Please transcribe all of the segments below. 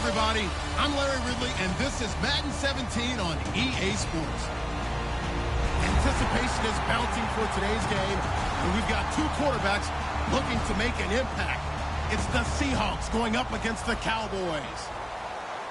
everybody. I'm Larry Ridley, and this is Madden 17 on EA Sports. Anticipation is mounting for today's game, and we've got two quarterbacks looking to make an impact. It's the Seahawks going up against the Cowboys.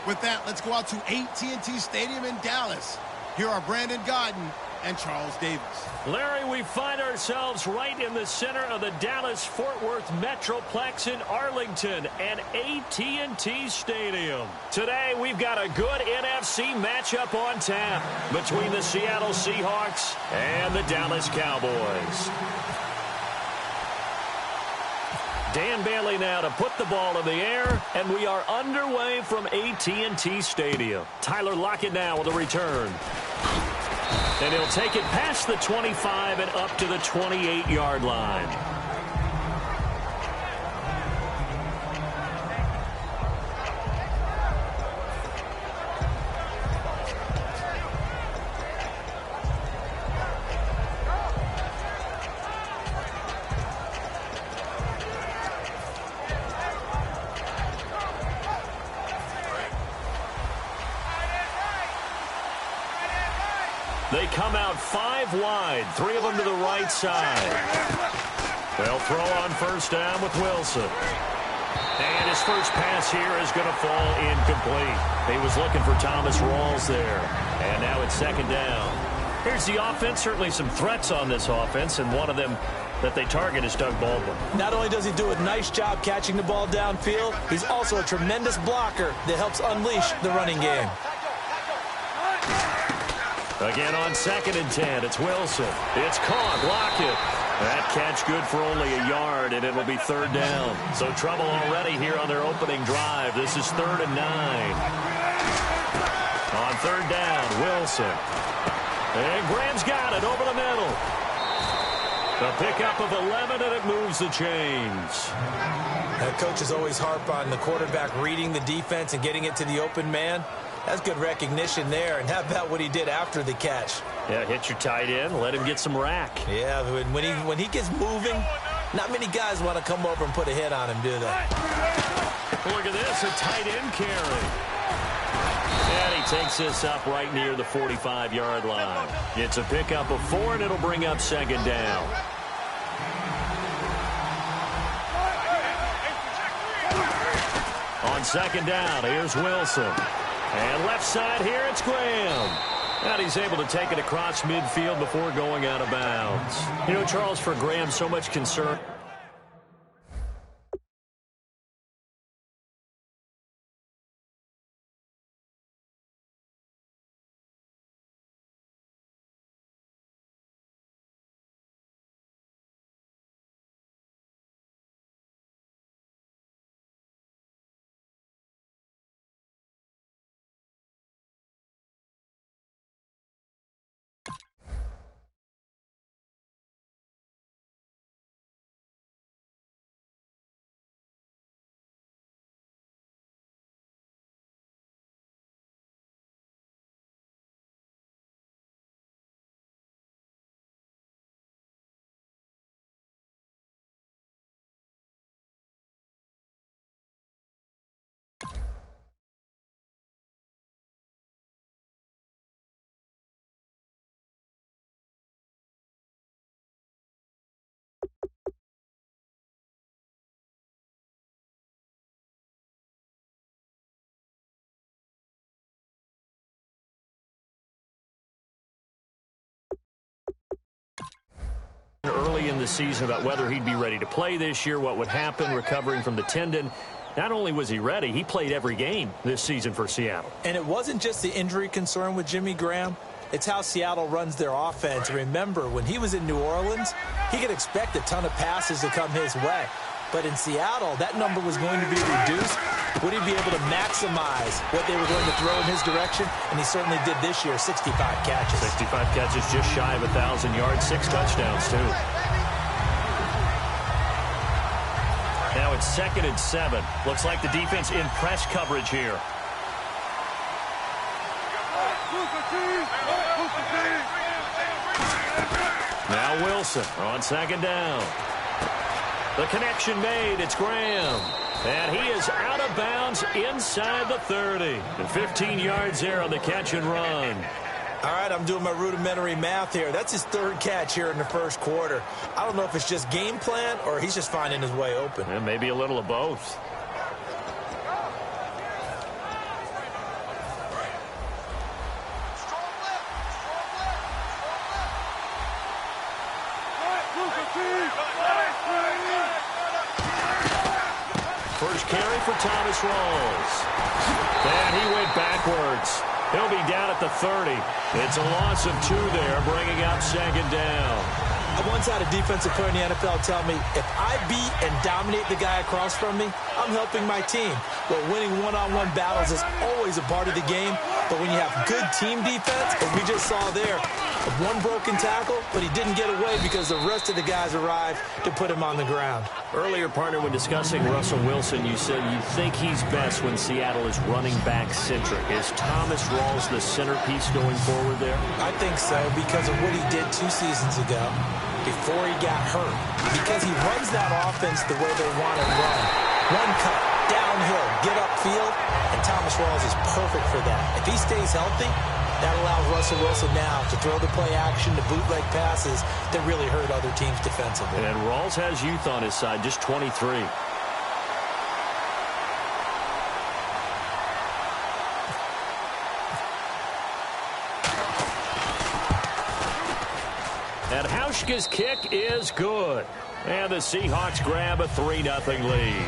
With that, let's go out to AT&T Stadium in Dallas. Here are Brandon Godden and Charles Davis. Larry, we find ourselves right in the center of the Dallas-Fort Worth Metroplex in Arlington and AT&T Stadium. Today, we've got a good NFC matchup on tap between the Seattle Seahawks and the Dallas Cowboys. Dan Bailey now to put the ball in the air, and we are underway from AT&T Stadium. Tyler Lockett now with a return. And he'll take it past the 25 and up to the 28-yard line. They come out 5 wide, 3 of them to the right side. They'll throw on first down with Wilson. And his first pass here is going to fall incomplete. He was looking for Thomas Rawls there. And now it's second down. Here's the offense. Certainly some threats on this offense, and one of them that they target is Doug Baldwin. Not only does he do a nice job catching the ball downfield, he's also a tremendous blocker that helps unleash the running game. Again on 2nd and 10, it's Wilson. It's caught, Lockett. That catch good for only a yard, and it'll be third down. So trouble already here on their opening drive. This is 3rd and 9. On 3rd down, Wilson. And Graham's got it over the middle. The pickup of 11, and it moves the chains. That coach is always harp on the quarterback reading the defense and getting it to the open man. That's good recognition there. And how about what he did after the catch? Yeah, hit your tight end, let him get some rack. Yeah, when he gets moving, not many guys want to come over and put a hit on him, do they? Look at this, a tight end carry. And he takes this up right near the 45-yard line. It's a pickup of 4, and it'll bring up second down. On second down, here's Wilson. And left side here, it's Graham. And he's able to take it across midfield before going out of bounds. You know, Charles, for Graham, so much concern. Early in the season about whether he'd be ready to play this year, what would happen, recovering from the tendon. Not only was he ready, he played every game this season for Seattle. And it wasn't just the injury concern with Jimmy Graham. It's how Seattle runs their offense. Remember, when he was in New Orleans, he could expect a ton of passes to come his way. But in Seattle, that number was going to be reduced. Would he be able to maximize what they were going to throw in his direction? And he certainly did this year, 65 catches. 65 catches, just shy of 1,000 yards, 6 touchdowns, too. Now it's 2nd and 7. Looks like the defense in press coverage here. Now Wilson on 2nd down. The connection made. It's Graham. And he is out of bounds inside the 30. And 15 yards there on the catch and run. All right, I'm doing my rudimentary math here. That's his third catch here in the first quarter. I don't know if it's just game plan or he's just finding his way open. And maybe a little of both. First carry for Thomas Rawls. And he went backwards. He'll be down at the 30. It's a loss of 2 there, bringing up second down. I once had a defensive player in the NFL tell me, if I beat and dominate the guy across from me, I'm helping my team. Well, winning one-on-one battles is always a part of the game, but when you have good team defense, as we just saw there, one broken tackle, but he didn't get away because the rest of the guys arrived to put him on the ground. Earlier, partner, when discussing Russell Wilson, you said you think he's best when Seattle is running back-centric. Is Thomas Rawls the centerpiece going forward there? I think so because of what he did 2 seasons ago before he got hurt. Because he runs that offense the way they want it run. One cut, downhill, get upfield, and Thomas Rawls is perfect for that. If he stays healthy, that allows Russell Wilson now to throw the play action, the bootleg passes that really hurt other teams defensively. And Rawls has youth on his side, just 23. And Hauschka's kick is good. And the Seahawks grab a 3-0 lead.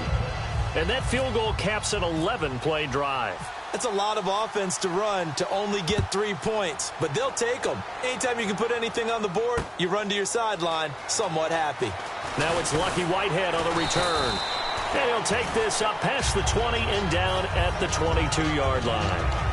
And that field goal caps an 11-play drive. That's a lot of offense to run to only get 3 points, but they'll take them. Anytime you can put anything on the board, you run to your sideline somewhat happy. Now it's Lucky Whitehead on the return. And he'll take this up past the 20 and down at the 22-yard line.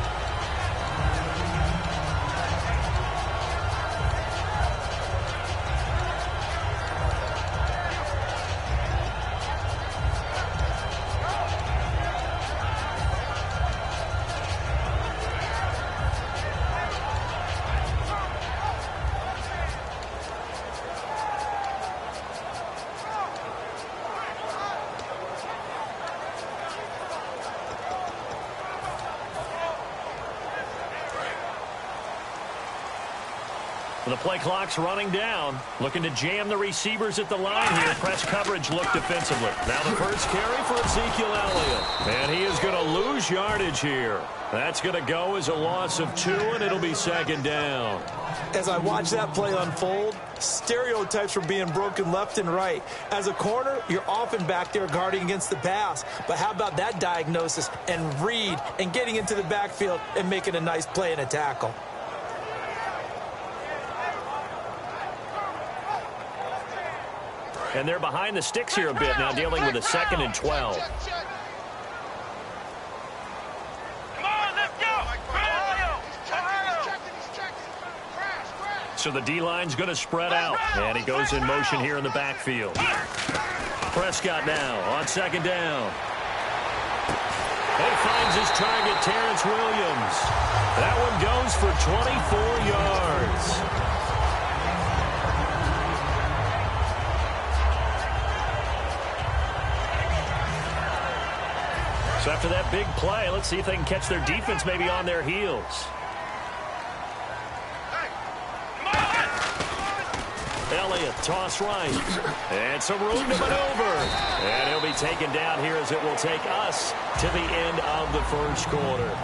The play clock's running down. Looking to jam the receivers at the line here. Press coverage look defensively. Now the first carry for Ezekiel Elliott. And he is going to lose yardage here. That's going to go as a loss of 2, and it'll be second down. As I watch that play unfold, stereotypes were being broken left and right. As a corner, you're often back there guarding against the pass. But how about that diagnosis and read and getting into the backfield and making a nice play and a tackle? And they're behind the sticks here a bit now, dealing with a 2nd and 12. So the D-line's going to spread out. And he goes in motion here in the backfield. Prescott now on 2nd down. And finds his target, Terrence Williams. That one goes for 24 yards. So after that big play, let's see if they can catch their defense maybe on their heels. Elliott, toss right. And some room to maneuver. And he'll be taken down here as it will take us to the end of the first quarter.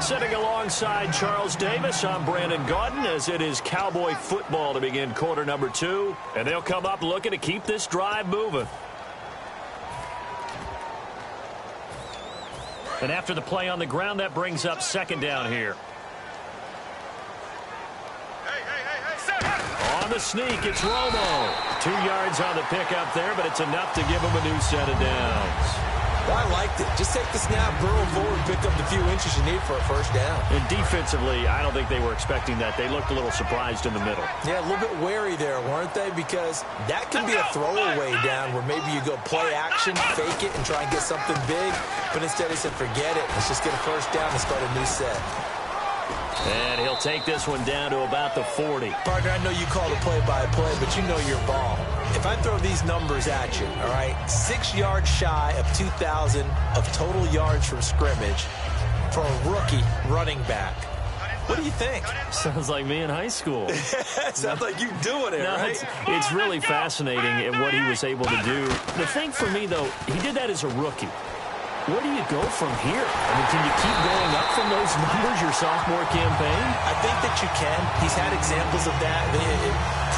Sitting alongside Charles Davis, I'm Brandon Gaudin, as it is Cowboy football to begin quarter number 2. And they'll come up looking to keep this drive moving. And after the play on the ground, that brings up 2nd down here. On the sneak, it's Romo. 2 yards on the pickup there, but it's enough to give him a new set of downs. Well, I liked it. Just take the snap, burrow forward, pick up the few inches you need for a first down. And defensively, I don't think they were expecting that. They looked a little surprised in the middle. Yeah, a little bit wary there, weren't they? Because that could be a throwaway down where maybe you go play action, fake it, and try and get something big. But instead they said, forget it. Let's just get a first down and start a new set. And he'll take this one down to about the 40. Partner, I know you call the play-by-play, but you know your ball. If I throw these numbers at you, all right, 6 yards shy of 2,000 of total yards from scrimmage for a rookie running back. What do you think? Sounds like me in high school. Sounds like you doing it, right? It's really fascinating at what he was able to do. The thing for me, though, he did that as a rookie. Where do you go from here? I mean, can you keep going up from those numbers your sophomore campaign? I think that you can. He's had examples of that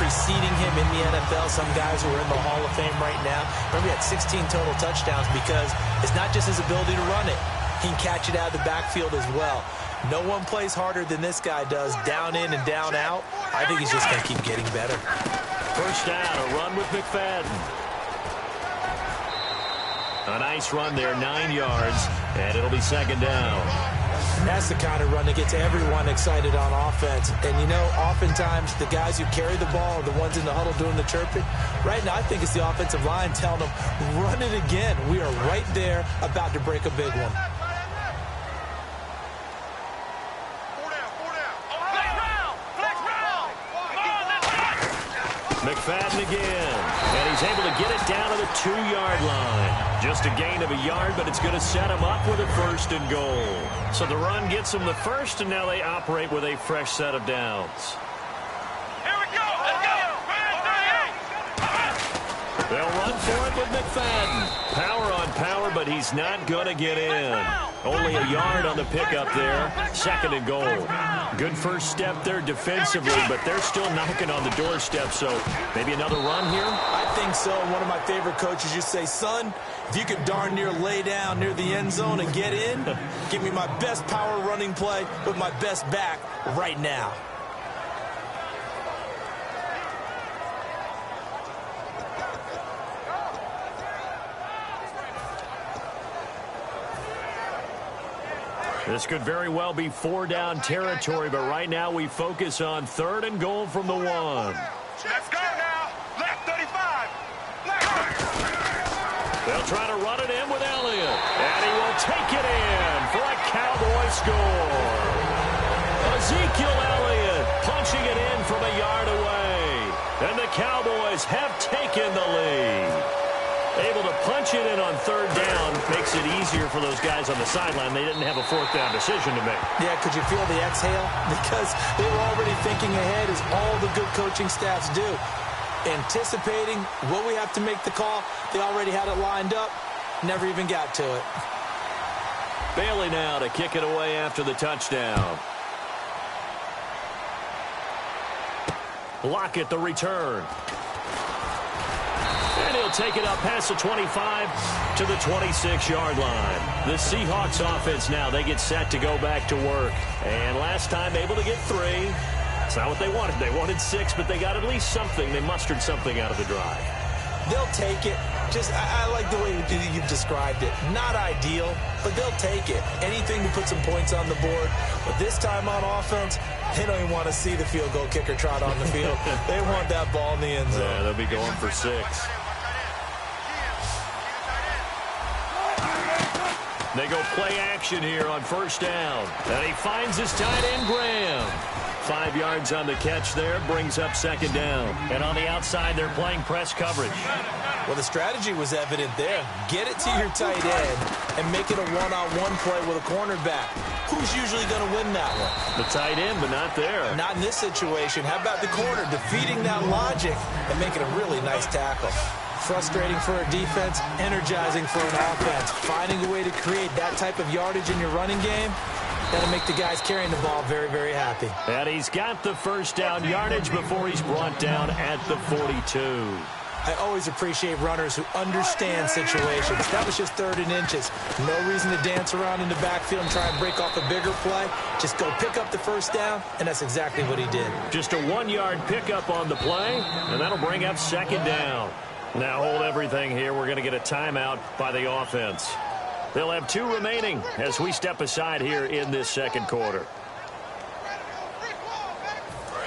preceding him in the NFL. Some guys who are in the Hall of Fame right now. Remember, he had 16 total touchdowns because it's not just his ability to run it. He can catch it out of the backfield as well. No one plays harder than this guy does, down in and down out. I think he's just going to keep getting better. First down, a run with McFadden. A nice run there, 9 yards, and it'll be second down. That's the kind of run that gets everyone excited on offense. And, you know, oftentimes the guys who carry the ball are the ones in the huddle doing the chirping. Right now, I think it's the offensive line telling them, run it again. We are right there about to break a big one. McFadden again, and he's able to get it down to the 2-yard line. Just a gain of a yard, but it's going to set him up with a 1st and goal. So the run gets them the first, and now they operate with a fresh set of downs. Here we go! Let's go! They'll run for it with McFadden. Power on power, but he's not going to get in. Only a yard on the pickup there. 2nd and goal. Good first step there defensively, but they're still knocking on the doorstep, so maybe another run here? I think so. One of my favorite coaches used to say, son, if you could darn near lay down near the end zone and get in, give me my best power running play with my best back right now. This could very well be 4-down territory, but right now we focus on 3rd and goal from the 1. Let's go now. Left 35. Left. They'll try to run it in with Elliott, and he will take it in for a Cowboy score. Ezekiel Elliott punching it in from a yard away, and the Cowboys have taken the lead. Able to punch it in on 3rd down makes it easier for those guys on the sideline. They didn't have a 4th down decision to make. Yeah, could you feel the exhale? Because they were already thinking ahead, as all the good coaching staffs do. Anticipating what we have to make the call. They already had it lined up. Never even got to it. Bailey now to kick it away after the touchdown. Lockett the return. And he'll take it up past the 25 to the 26-yard line. The Seahawks offense now, they get set to go back to work. And last time able to get 3. That's not what they wanted. They wanted 6, but they got at least something. They mustered something out of the drive. They'll take it. Just, I like the way you've described it. Not ideal, but they'll take it. Anything to put some points on the board. But this time on offense, they don't even want to see the field goal kicker trot on the field. They want that ball in the end zone. Yeah, they'll be going for 6. They go play action here on 1st down. And he finds his tight end, Graham. 5 yards on the catch there, brings up 2nd down. And on the outside, they're playing press coverage. Well, the strategy was evident there. Get it to your tight end and make it a one-on-one play with a cornerback. Who's usually going to win that one? The tight end, but not there. Not in this situation. How about the corner defeating that logic and making a really nice tackle? Frustrating for a defense, energizing for an offense. Finding a way to create that type of yardage in your running game, that'll make the guys carrying the ball very, very happy. And he's got the 1st down yardage before he's brought down at the 42. I always appreciate runners who understand situations. That was just 3rd and inches. No reason to dance around in the backfield and try and break off a bigger play. Just go pick up the 1st down, and that's exactly what he did. Just a 1-yard pickup on the play, and that'll bring up 2nd down. Now hold everything here. We're going to get a timeout by the offense. They'll have 2 remaining as we step aside here in this 2nd quarter.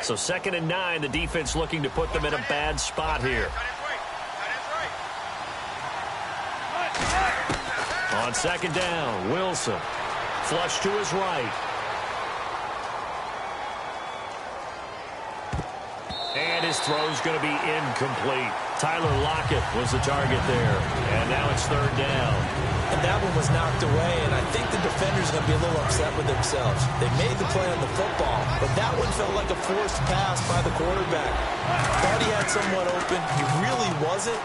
So 2nd and 9, the defense looking to put them in a bad spot here. On 2nd down, Wilson. Flush to his right. And his throw's going to be incomplete. Tyler Lockett was the target there. And now it's third down. And that one was knocked away, and I think the defenders are going to be a little upset with themselves. They made the play on the football, but that one felt like a forced pass by the quarterback. Thought he had someone open. He really wasn't.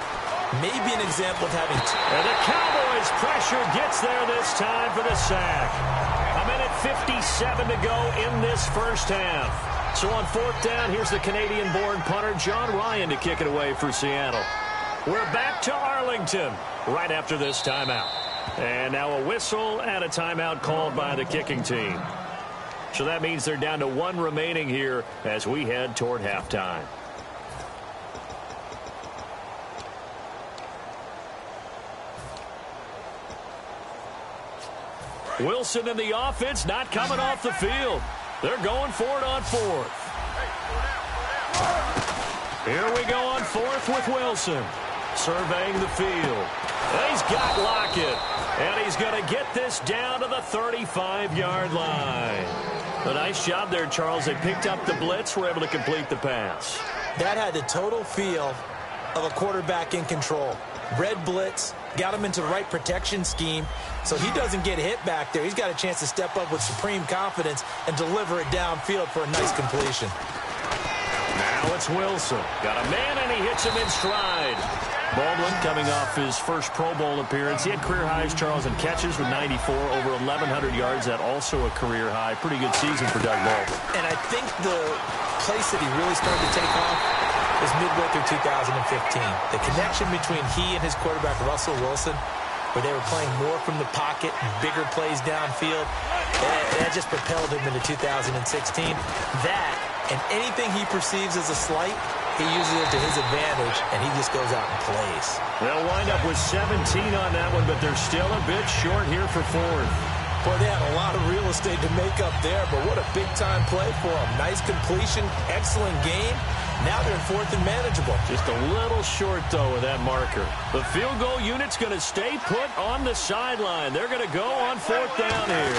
Maybe an example of having... And the Cowboys pressure gets there this time for the sack. A minute 57 to go in this first half. So on fourth down, here's the Canadian-born punter John Ryan to kick it away for Seattle. We're back to Arlington right after this timeout. And now a whistle and a timeout called by the kicking team. So that means they're down to one remaining here as we head toward halftime. Wilson and the offense not coming off the field. They're going for it on fourth. Here we go on fourth with Wilson. Surveying the field. And he's got Lockett. And he's going to get this down to the 35-yard line. A nice job there, Charles. They picked up the blitz, were able to complete the pass. That had the total feel of a quarterback in control. Red blitz, got him into the right protection scheme, so he doesn't get hit back there. He's got a chance to step up with supreme confidence and deliver it downfield for a nice completion. Now it's Wilson. Got a man, and he hits him in stride. Baldwin coming off his first Pro Bowl appearance. He had career highs, Charles, in catches with 94, over 1,100 yards. That also a career high. Pretty good season for Doug Baldwin. And I think the place that he really started to take off was midway through 2015. The connection between he and his quarterback, Russell Wilson, where they were playing more from the pocket, bigger plays downfield, that just propelled him into 2016. That, and anything he perceives as a slight, he uses it to his advantage, and he just goes out and plays. They'll wind up with 17 on that one, but they're still a bit short here for fourth. Boy, they had a lot of real estate to make up there, but what a big-time play for them. Nice completion, excellent game. Now they're in fourth and manageable. Just a little short, though, with that marker. The field goal unit's going to stay put on the sideline. They're going to go on fourth down here.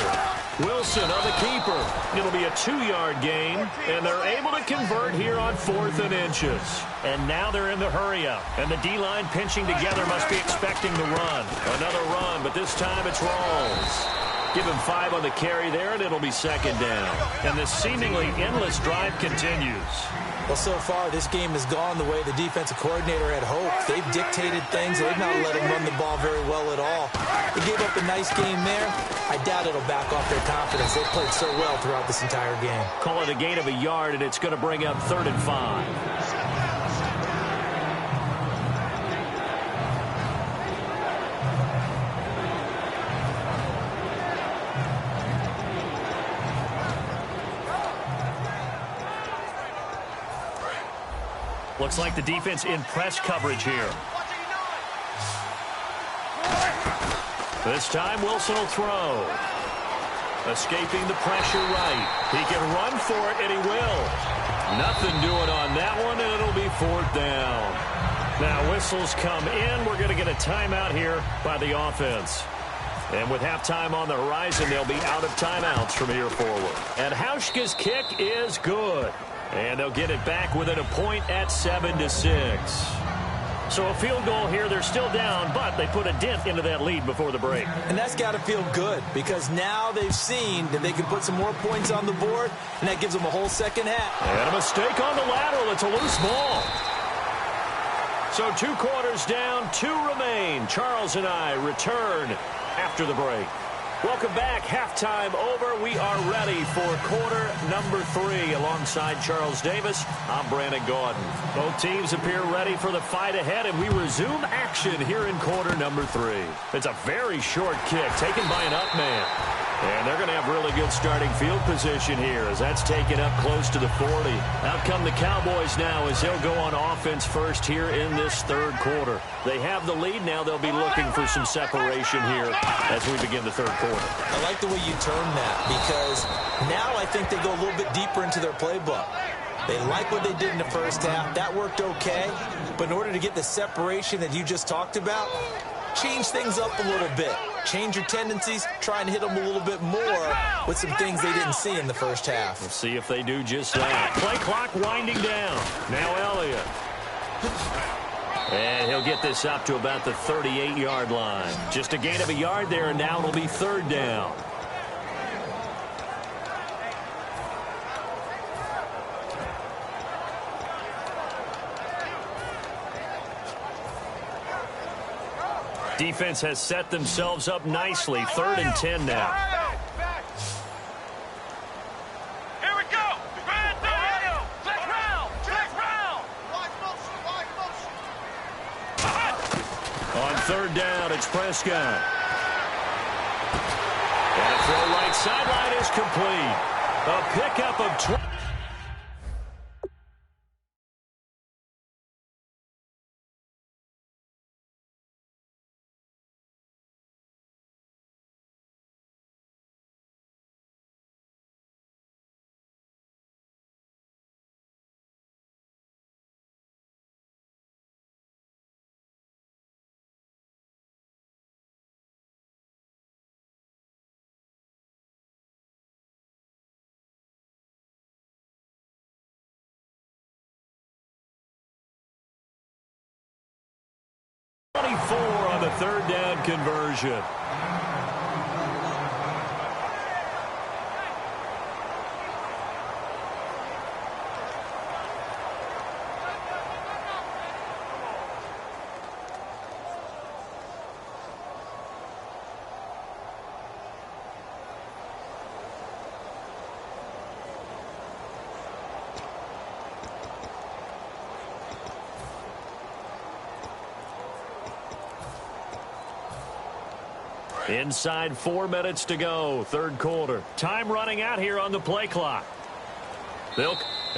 Wilson on the keeper. It'll be a 2-yard gain, and they're able to convert here on fourth and inches. And now they're in the hurry-up, and the D-line pinching together must be expecting the run. Another run, but this time it's Rawls. Give him 5 on the carry there, and it'll be second down. And the seemingly endless drive continues. Well, so far, this game has gone the way the defensive coordinator had hoped. They've dictated things. They've not let him run the ball very well at all. They gave up a nice game there. I doubt it'll back off their confidence. They've played so well throughout this entire game. Call it a gain of a yard, and it's going to bring up 3rd and 5. Looks like the defense in press coverage here. This time Wilson will throw. Escaping the pressure right. He can run for it, and he will. Nothing doing on that one, and it'll be 4th down. Now whistles come in. We're going to get a timeout here by the offense. And with halftime on the horizon, they'll be out of timeouts from here forward. And Hauschka's kick is good. And they'll get it back within a point at 7-6. So a field goal here. They're still down, but they put a dent into that lead before the break. And that's got to feel good because now they've seen that they can put some more points on the board, and that gives them a whole second half. And a mistake on the lateral. It's a loose ball. So 2 quarters down, 2 remain. Charles and I return after the break. Welcome back. Halftime over. We are ready for quarter number 3. Alongside Charles Davis, I'm Brandon Gaudin. Both teams appear ready for the fight ahead, and we resume action here in quarter number 3. It's a very short kick taken by an up man. And they're going to have really good starting field position here as that's taken up close to the 40. Out come the Cowboys now as they'll go on offense first here in this 3rd quarter. They have the lead now. They'll be looking for some separation here as we begin the 3rd quarter. I like the way you term that because now I think they go a little bit deeper into their playbook. They like what they did in the first half. That worked okay. But in order to get the separation that you just talked about, change things up a little bit. Change your tendencies. Try and hit them a little bit more with some things they didn't see in the first half. We'll see if they do just that. Play clock winding down. Now Elliott. And he'll get this up to about the 38-yard line. Just a gain of a yard there, and now it'll be third down. Defense has set themselves up nicely. 3rd and 10 now. Here we go. Flex round. On 3rd down, it's Prescott. And a throw right sideline is complete. A pickup of 20. On the 3rd down conversion. Inside 4 minutes to go, 3rd quarter. Time running out here on the play clock.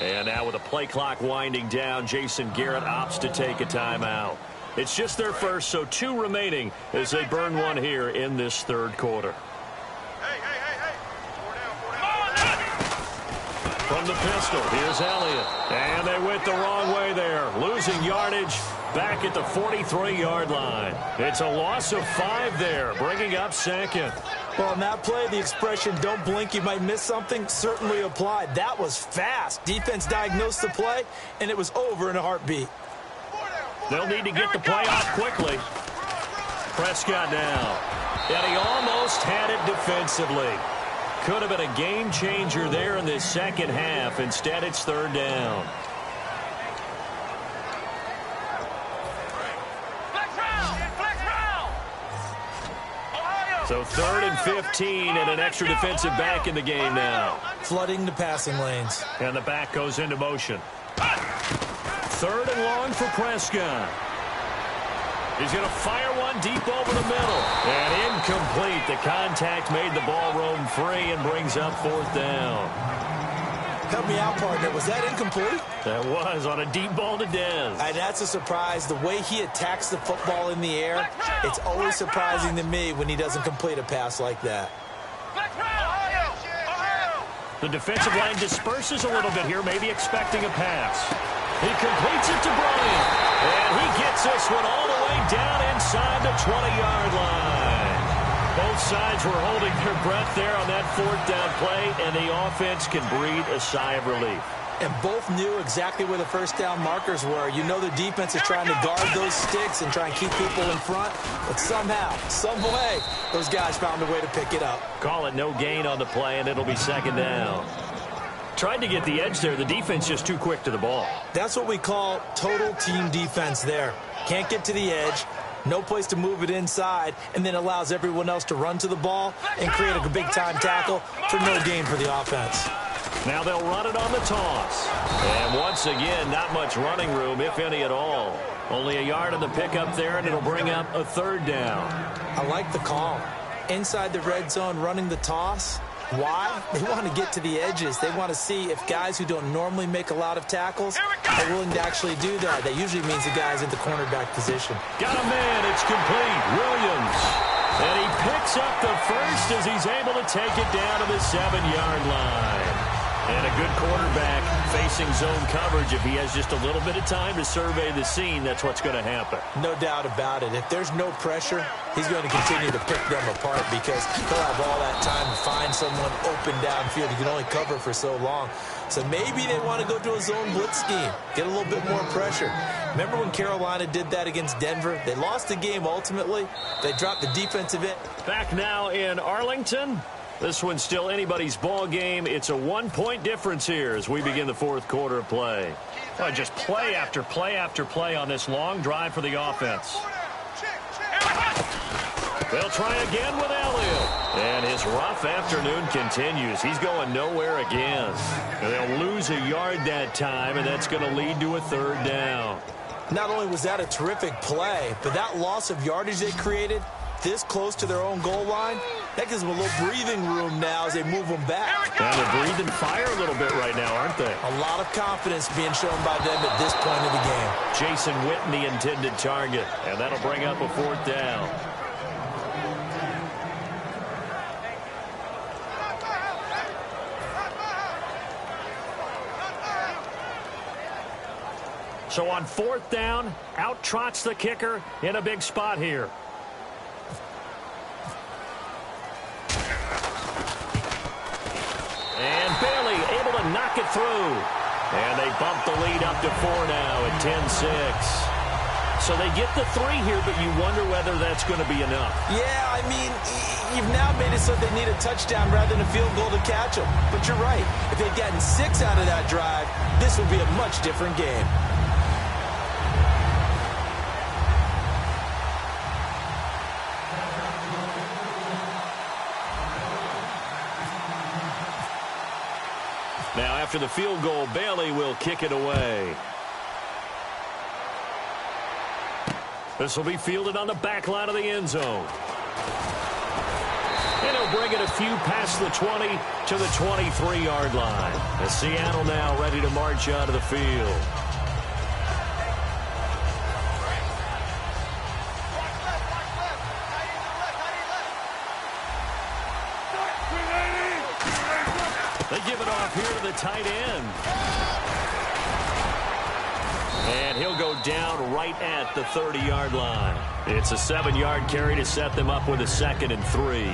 And now with the play clock winding down, Jason Garrett opts to take a timeout. It's just their first, so 2 remaining as they burn one here in this 3rd quarter. Hey. From the pistol, here's Elliott. And they went the wrong way there, losing yardage back at the 43-yard line. It's a loss of 5 there, bringing up 2nd. Well, on that play, the expression, don't blink, you might miss something, certainly applied. That was fast. Defense diagnosed the play, and it was over in a heartbeat. They'll need to get the play off quickly. Prescott now. And he almost had it defensively. Could have been a game changer there in this 2nd half. Instead, it's 3rd down. So 3rd and 15 and an extra defensive back in the game now. Flooding the passing lanes. And the back goes into motion. 3rd and long for Prescott. He's going to fire one deep over the middle. And incomplete. The contact made the ball roam free and brings up 4th down. Help me out, partner. Was that incomplete? That was on a deep ball to Dez. That's a surprise. The way he attacks the football in the air, it's always surprising to me when he doesn't complete a pass like that. The defensive line disperses a little bit here, maybe expecting a pass. He completes it to Bryant. And he gets this one all the way down inside the 20-yard line. Both sides were holding their breath there on that 4th down play, and the offense can breathe a sigh of relief. And both knew exactly where the 1st down markers were. You know the defense is trying to guard those sticks and try and keep people in front, but somehow, some way, those guys found a way to pick it up. Call it no gain on the play, and it'll be 2nd down. Tried to get the edge there. The defense just too quick to the ball. That's what we call total team defense there. Can't get to the edge. No place to move it inside, and then allows everyone else to run to the ball and create a big-time tackle for no gain for the offense. Now they'll run it on the toss. And once again, not much running room, if any at all. Only a yard on the pickup there, and it'll bring up a 3rd down. I like the call. Inside the red zone, running the toss. Why? They want to get to the edges. They want to see if guys who don't normally make a lot of tackles are willing to actually do that. That usually means the guy's in the cornerback position. Got a man. It's complete. Williams. And he picks up the first as he's able to take it down to the 7-yard line. And a good quarterback facing zone coverage. If he has just a little bit of time to survey the scene, that's what's going to happen. No doubt about it. If there's no pressure, he's going to continue to pick them apart because he'll have all that time to find someone open downfield. He can only cover for so long. So maybe they want to go to a zone blitz scheme, get a little bit more pressure. Remember when Carolina did that against Denver? They lost the game ultimately. They dropped the defensive end. Back now in Arlington. This one's still anybody's ball game. It's a 1-point difference here as we begin the fourth quarter of play. Well, just play after play after play on this long drive for the offense. They'll try again with Elliott. And his rough afternoon continues. He's going nowhere again. And they'll lose a yard that time, and that's going to lead to a third down. Not only was that a terrific play, but that loss of yardage they created this close to their own goal line, that gives them a little breathing room now as they move them back. And they're breathing fire a little bit right now, aren't they? A lot of confidence being shown by them at this point of the game. Jason Witten, the intended target, and that'll bring up a fourth down. So on fourth down, out trots the kicker in a big spot here. And Bailey able to knock it through. And they bump the lead up to 4 now at 10-6. So they get the 3 here, but you wonder whether that's going to be enough. Yeah, I mean, you've now made it so they need a touchdown rather than a field goal to catch them. But you're right. If they'd gotten 6 out of that drive, this would be a much different game. Now, after the field goal, Bailey will kick it away. This will be fielded on the back line of the end zone. And he'll bring it a few past the 20 to the 23-yard line. As Seattle now ready to march out of the field. They give it off here to the tight end. And he'll go down right at the 30-yard line. It's a 7-yard carry to set them up with a 2nd and 3.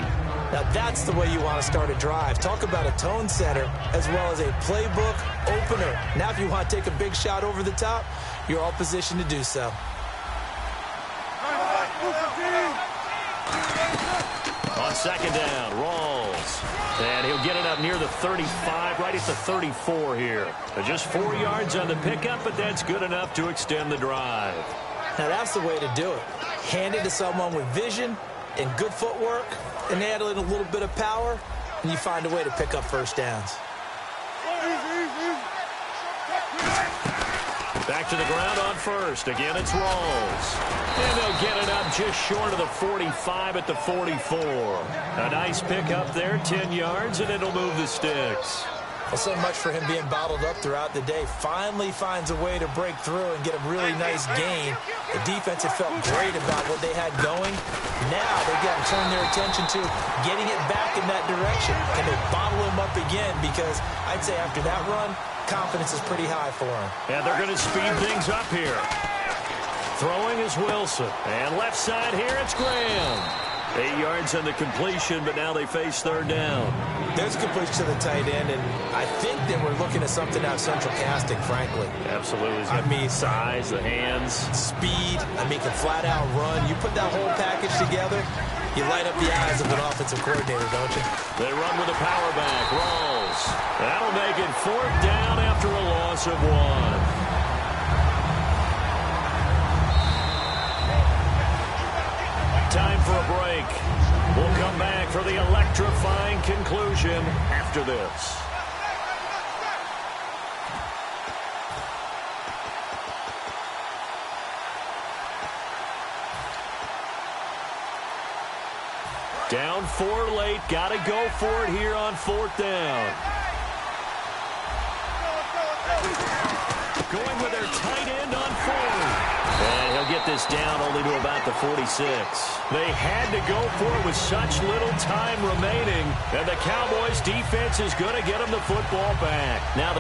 Now that's the way you want to start a drive. Talk about a tone setter as well as a playbook opener. Now if you want to take a big shot over the top, you're all positioned to do so. On 2nd down, Rawls. And he'll get it up near the 35, right at the 34 here. Just 4 yards on the pickup, but that's good enough to extend the drive. Now that's the way to do it. Hand it to someone with vision and good footwork, and add in a little bit of power, and you find a way to pick up first downs. Back to the ground on first. Again, it's Rawls. And they'll get it up just short of the 45 at the 44. A nice pickup there, 10 yards, and it'll move the sticks. Well, so much for him being bottled up throughout the day. Finally finds a way to break through and get a really nice gain. The defense had felt great about what they had going. Now they've got to turn their attention to getting it back in that direction. Can they bottle him up again? Because I'd say after that run, confidence is pretty high for him. And they're going to speed things up here. Throwing is Wilson. And left side here, it's Graham. 8 yards on the completion, but now they face third down. There's a completion to the tight end, and I think they were looking at something out of central casting, frankly. Absolutely. I mean, size, the hands. Speed, can flat out run. You put that whole package together, you light up the eyes of an offensive coordinator, don't you? They run with a power back. Rawls. That'll make it fourth down after a loss of 1. Time for a break. We'll come back for the electrifying conclusion after this. Down 4 late. Got to go for it here on fourth down. Going with their tight end on 4. And he'll get this down only to about the 46. They had to go for it with such little time remaining. And the Cowboys defense is going to get them the football back. Now